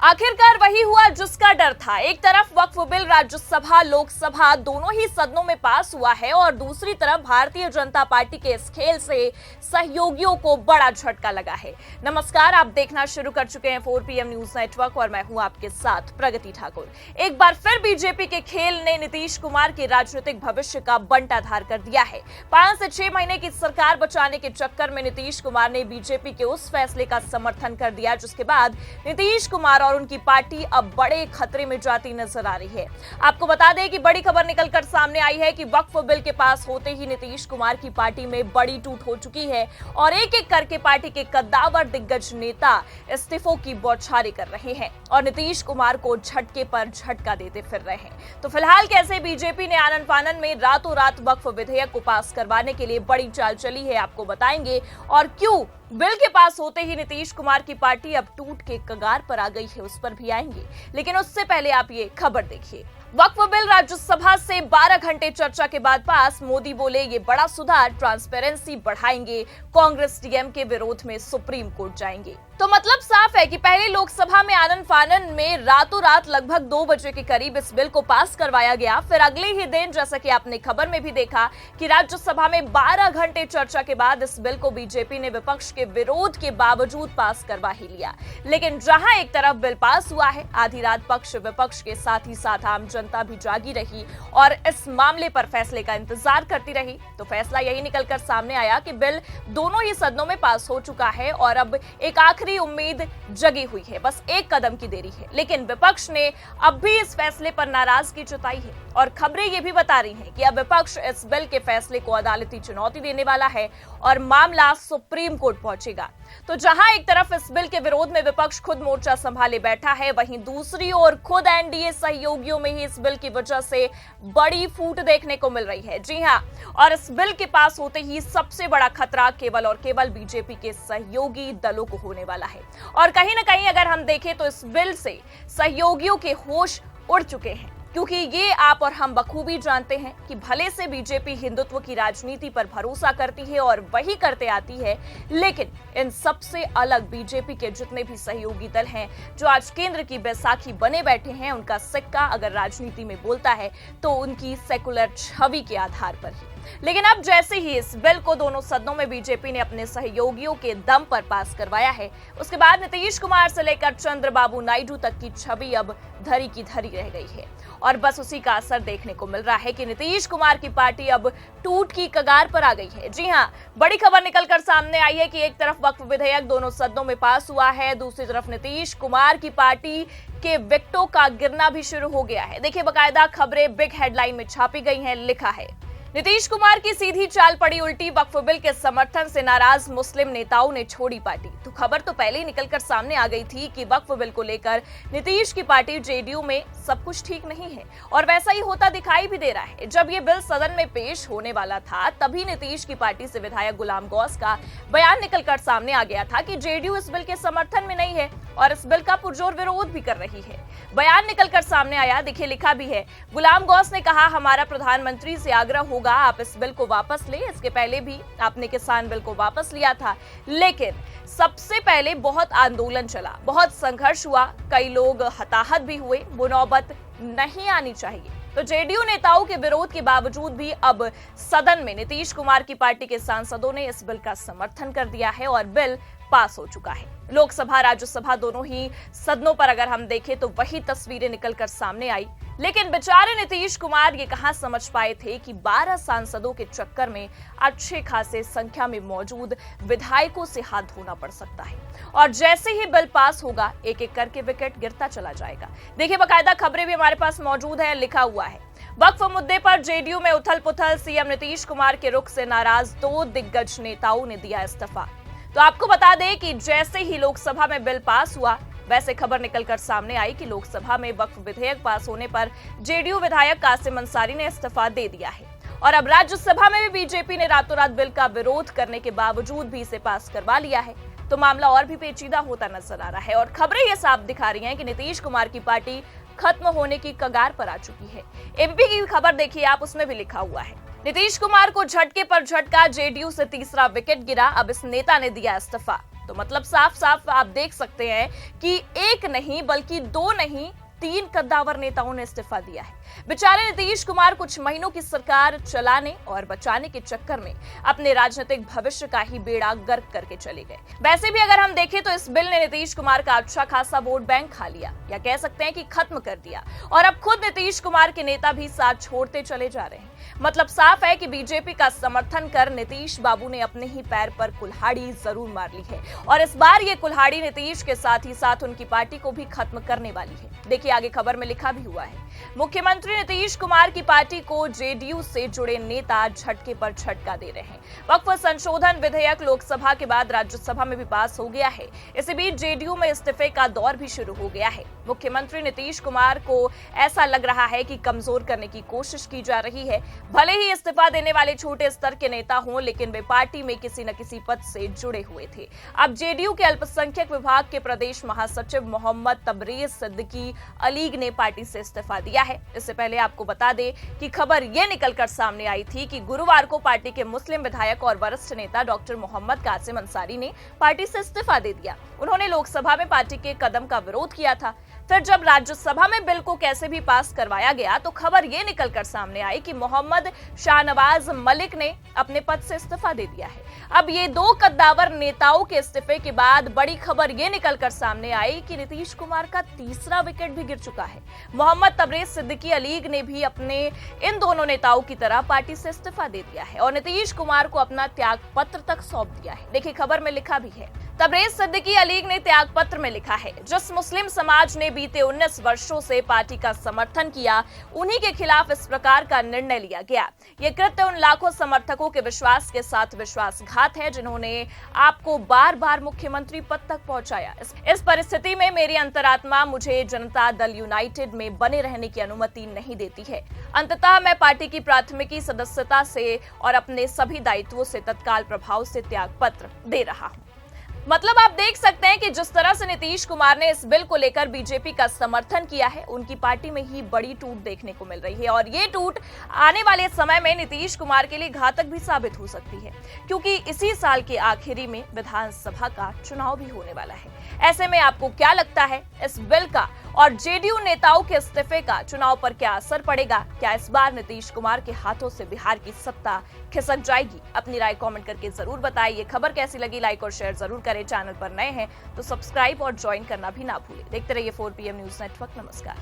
आखिरकार वही हुआ जिसका डर था। एक तरफ वक्फ बिल राज्यसभा लोकसभा दोनों ही सदनों में पास हुआ है और दूसरी तरफ भारतीय जनता पार्टी के इस खेल से सहयोगियों को बड़ा झटका लगा है। नमस्कार, आप देखना शुरू कर चुके हैं 4 PM न्यूज नेटवर्क और मैं हूं आपके साथ प्रगति ठाकुर। एक बार फिर बीजेपी के खेल ने नीतीश कुमार के राजनीतिक भविष्य का बंटाधार कर दिया है। 5 से 6 महीने की सरकार बचाने के चक्कर में नीतीश कुमार ने बीजेपी के उस फैसले का समर्थन कर दिया जिसके बाद नीतीश कुमार और उनकी पार्टी अब बड़े खतरे में जाती नजर आ रही है। आपको बता दें कि बड़ी खबर निकलकर सामने आई है कि वक्फ बिल के पास होते ही नीतीश कुमार की पार्टी में बड़ी टूट हो चुकी है और एक एक करके पार्टी के कद्दावर दिग्गज नेता इस्तीफों की बौछारें कर रहे हैं और नीतीश कुमार को झटके पर झटका देते फिर रहे हैं। तो फिलहाल कैसे बीजेपी ने आनन फानन में रातों रात वक्फ विधेयक को पास करवाने के लिए बड़ी चाल चली है, आपको बताएंगे और क्यों बिल के पास होते ही नीतीश कुमार की पार्टी अब टूट के कगार पर आ गई है, उस पर भी आएंगे। लेकिन उससे पहले आप ये खबर देखिए। वक्फ बिल राज्यसभा से 12 घंटे चर्चा के बाद पास। मोदी बोले ये बड़ा सुधार, ट्रांसपेरेंसी बढ़ाएंगे, कांग्रेस डीएम के विरोध में सुप्रीम कोर्ट जाएंगे। तो मतलब साफ है कि पहले लोकसभा में आनन फानन में रातों रात लगभग 2 बजे के करीब इस बिल को पास करवाया गया। फिर अगले ही दिन, जैसा कि आपने खबर में भी देखा, कि राज्यसभा में 12 घंटे चर्चा के बाद इस बिल को बीजेपी ने विपक्ष के विरोध के बावजूद पास करवा ही लिया। लेकिन जहां एक तरफ बिल पास हुआ है, आधी रात पक्ष विपक्ष के साथ ही साथ आम जनता भी जागी रही और इस मामले पर फैसले का इंतजार करती रही। तो फैसला यही निकलकर सामने आया कि बिल दोनों ही सदनों में पास हो चुका है और अब एक आखिरी उम्मीद जगी हुई है, बस एक कदम की देरी है। लेकिन विपक्ष ने अब भी इस फैसले पर नाराजगी जताई है और खबरें ये भी बता रही हैं कि अब विपक्ष इस बिल के फैसले को अदालती चुनौती देने वाला है और मामला सुप्रीम कोर्ट पहुंचेगा। तो जहां एक तरफ इस बिल के विरोध में विपक्ष खुद मोर्चा संभाले बैठा है, वहीं दूसरी ओर खुद एनडीए सहयोगियों में ही इस बिल की वजह से बड़ी फूट देखने को मिल रही है। जी हां, और इस बिल के पास होते ही सबसे बड़ा खतरा केवल और केवल बीजेपी के सहयोगी दलों को होने वाला है। और कहीं ना कहीं अगर हम देखें तो इस बिल से सहयोगियों के होश उड़ चुके हैं, क्योंकि ये आप और हम बखूबी जानते हैं कि भले से बीजेपी हिंदुत्व की राजनीति पर भरोसा करती है और वही करते आती है, लेकिन इन सबसे अलग बीजेपी के जितने भी सहयोगी दल हैं जो आज केंद्र की बैसाखी बने बैठे हैं, उनका सिक्का अगर राजनीति में बोलता है तो उनकी सेकुलर छवि के आधार पर ही। लेकिन अब जैसे ही इस बिल को दोनों सदनों में बीजेपी ने अपने सहयोगियों के दम पर पास करवाया है, उसके बाद नीतीश कुमार से लेकर चंद्रबाबू नायडू तक की छवि अब धरी की धरी रह गई है और बस उसी का असर देखने को मिल रहा है कि नीतीश कुमार की पार्टी अब टूट की कगार पर आ गई है। जी हां, बड़ी खबर निकलकर सामने आई है कि एक तरफ वक्फ विधेयक दोनों सदनों में पास हुआ है, दूसरी तरफ नीतीश कुमार की पार्टी के विकेटों का गिरना भी शुरू हो गया है। देखिए, बाकायदा खबरें बिग हेडलाइन में छापी गई हैं। लिखा है, नीतीश कुमार की सीधी चाल पड़ी उल्टी, वक्फ बिल के समर्थन से नाराज मुस्लिम नेताओं ने छोड़ी पार्टी। तो खबर तो पहले ही निकलकर सामने आ गई थी कि वक्फ बिल को लेकर नीतीश की पार्टी जेडीयू में सब कुछ ठीक नहीं है और वैसा ही होता दिखाई भी दे रहा है। जब ये बिल सदन में पेश होने वाला था, तभी नीतीश की पार्टी से विधायक गुलाम गौस का बयान निकलकर सामने आ गया था कि जेडीयू इस बिल के समर्थन में नहीं है और इस बिल का पुरजोर विरोध भी कर रही है। बयान निकलकर सामने आया, देखिए लिखा भी है, गुलाम गौस ने कहा, हमारा प्रधानमंत्री से आग्रह होगा आप इस बिल को वापस ले। इसके पहले भी आपने किसान बिल को वापस लिया था, लेकिन सबसे पहले बहुत आंदोलन चला, बहुत संघर्ष हुआ, कई लोग हताहत भी हुए, वो नौबत नहीं आनी चाहिए। तो जेडीयू नेताओं के विरोध के बावजूद भी अब सदन में नीतीश कुमार की पार्टी के सांसदों ने इस बिल का समर्थन कर दिया है और बिल पास हो चुका है। लोकसभा राज्यसभा दोनों ही सदनों पर अगर हम देखें तो वही तस्वीरें निकलकर सामने आई। लेकिन बेचारे नीतीश कुमार ये कहां समझ पाए थे कि 12 सांसदों के चक्कर में अच्छे खासे संख्या में मौजूद विधायकों से हाथ धोना पड़ सकता है और जैसे ही बिल पास होगा, एक एक करके विकेट गिरता चला जाएगा। देखिए, बाकायदा खबरें भी हमारे पास मौजूद है। लिखा हुआ है, वक्फ मुद्दे पर जेडीयू में उथल पुथल, सीएम नीतीश कुमार के रुख से नाराज 2 दिग्गज नेताओं ने दिया इस्तीफा। तो आपको बता दें कि जैसे ही लोकसभा में बिल पास हुआ, वैसे खबर निकलकर सामने आई कि लोकसभा में वक्फ विधेयक पास होने पर जेडीयू विधायक कासिम अंसारी ने इस्तीफा दे दिया है और अब राज्यसभा में भी बीजेपी ने रातों रात बिल का विरोध करने के बावजूद भी इसे पास करवा लिया है। तो मामला और भी पेचीदा होता नजर आ रहा है और खबरें ये साफ दिखा रही हैं कि नीतीश कुमार की पार्टी खत्म होने की कगार पर आ चुकी है। एबीपी की खबर देखिए आप, उसमें भी लिखा हुआ है, नीतीश कुमार को झटके पर झटका, जेडीयू से तीसरा विकेट गिरा, अब इस नेता ने दिया इस्तीफा। तो मतलब साफ साफ आप देख सकते हैं कि एक नहीं बल्कि दो नहीं 3 कद्दावर नेताओं ने इस्तीफा दिया है। बेचारे नीतीश कुमार कुछ महीनों की सरकार चलाने और बचाने के चक्कर में अपने राजनीतिक भविष्य का ही बेड़ा गर्क करके चले गए। वैसे भी अगर हम देखें तो इस बिल ने नीतीश कुमार का अच्छा खासा वोट बैंक खा लिया, या कह सकते हैं कि खत्म कर दिया, और अब खुद नीतीश कुमार के नेता भी साथ छोड़ते चले जा रहे हैं। मतलब साफ है कि बीजेपी का समर्थन कर नीतीश बाबू ने अपने ही पैर पर कुल्हाड़ी जरूर मार ली है, और इस बार ये कुल्हाड़ी नीतीश के साथ ही साथ उनकी पार्टी को भी खत्म करने वाली है। देखिए आगे खबर में लिखा भी हुआ है, मुख्यमंत्री नीतीश कुमार की पार्टी को जेडीयू से जुड़े नेता झटके पर झटका दे रहे हैं। वक्फ संशोधन विधेयक लोकसभा के बाद राज्यसभा में भी पास हो गया है। इसी बीच जेडीयू में इस्तीफे का दौर भी शुरू हो गया है। मुख्यमंत्री नीतीश कुमार को ऐसा लग रहा है कि कमजोर करने की कोशिश की जा रही है। भले ही इस्तीफा देने वाले छोटे स्तर के नेता हों, लेकिन वे पार्टी में किसी न किसी पद से जुड़े हुए थे। अब जेडीयू के अल्पसंख्यक विभाग के प्रदेश महासचिव मोहम्मद तबरेज सिद्दीकी अलीग ने पार्टी से इस्तीफा दिया है। इससे पहले आपको बता दें कि खबर यह निकलकर सामने आई थी कि गुरुवार को पार्टी के मुस्लिम विधायक और वरिष्ठ नेता डॉक्टर मोहम्मद कासिम अंसारी ने पार्टी से इस्तीफा दे दिया। उन्होंने लोकसभा में पार्टी के कदम का विरोध किया था। फिर जब राज्यसभा में बिल को कैसे भी पास करवाया गया तो खबर यह निकलकर सामने आई कि मोहम्मद शाहनवाज मलिक ने अपने पद से इस्तीफा दे दिया है। अब ये दो कद्दावर नेताओं के इस्तीफे के बाद बड़ी खबर यह निकलकर सामने आई कि नीतीश कुमार का तीसरा विकेट भी गिर चुका है। मोहम्मद तबरेज सिद्दीकी अलीग ने भी अपने इन दोनों नेताओं की तरह पार्टी से इस्तीफा दे दिया है और नीतीश कुमार को अपना त्याग पत्र तक सौंप दिया है। देखिए खबर में लिखा भी है, तबरेज सिद्दीकी अलीग ने त्याग पत्र में लिखा है, जिस मुस्लिम समाज ने बीते 19 वर्षों से पार्टी का समर्थन किया, उन्हीं के खिलाफ इस प्रकार का निर्णय लिया गया। ये कृत्य उन लाखों समर्थकों के विश्वास के साथ विश्वासघात है जिन्होंने आपको बार बार मुख्यमंत्री पद तक पहुंचाया। इस परिस्थिति में मेरी अंतरात्मा मुझे जनता दल यूनाइटेड में बने रहने की अनुमति नहीं देती है। अंततः मैं पार्टी की प्राथमिकी सदस्यता से और अपने सभी दायित्वों से तत्काल प्रभाव से त्याग पत्र दे रहा हूं। मतलब आप देख सकते हैं कि जिस तरह से नीतीश कुमार ने इस बिल को लेकर बीजेपी का समर्थन किया है, उनकी पार्टी में ही बड़ी टूट देखने को मिल रही है, और ये टूट आने वाले समय में नीतीश कुमार के लिए घातक भी साबित हो सकती है, क्योंकि इसी साल के आखिरी में विधानसभा का चुनाव भी होने वाला है। ऐसे में आपको क्या लगता है, इस बिल का और जेडीयू नेताओं के इस्तीफे का चुनाव पर क्या असर पड़ेगा? क्या इस बार नीतीश कुमार के हाथों से बिहार की सत्ता खिसक जाएगी? अपनी राय कमेंट करके जरूर बताइए। खबर कैसी लगी लाइक और शेयर जरूर करें। चैनल पर नए हैं तो सब्सक्राइब और ज्वाइन करना भी ना भूलें। देखते रहिए 4PM न्यूज नेटवर्क। नमस्कार।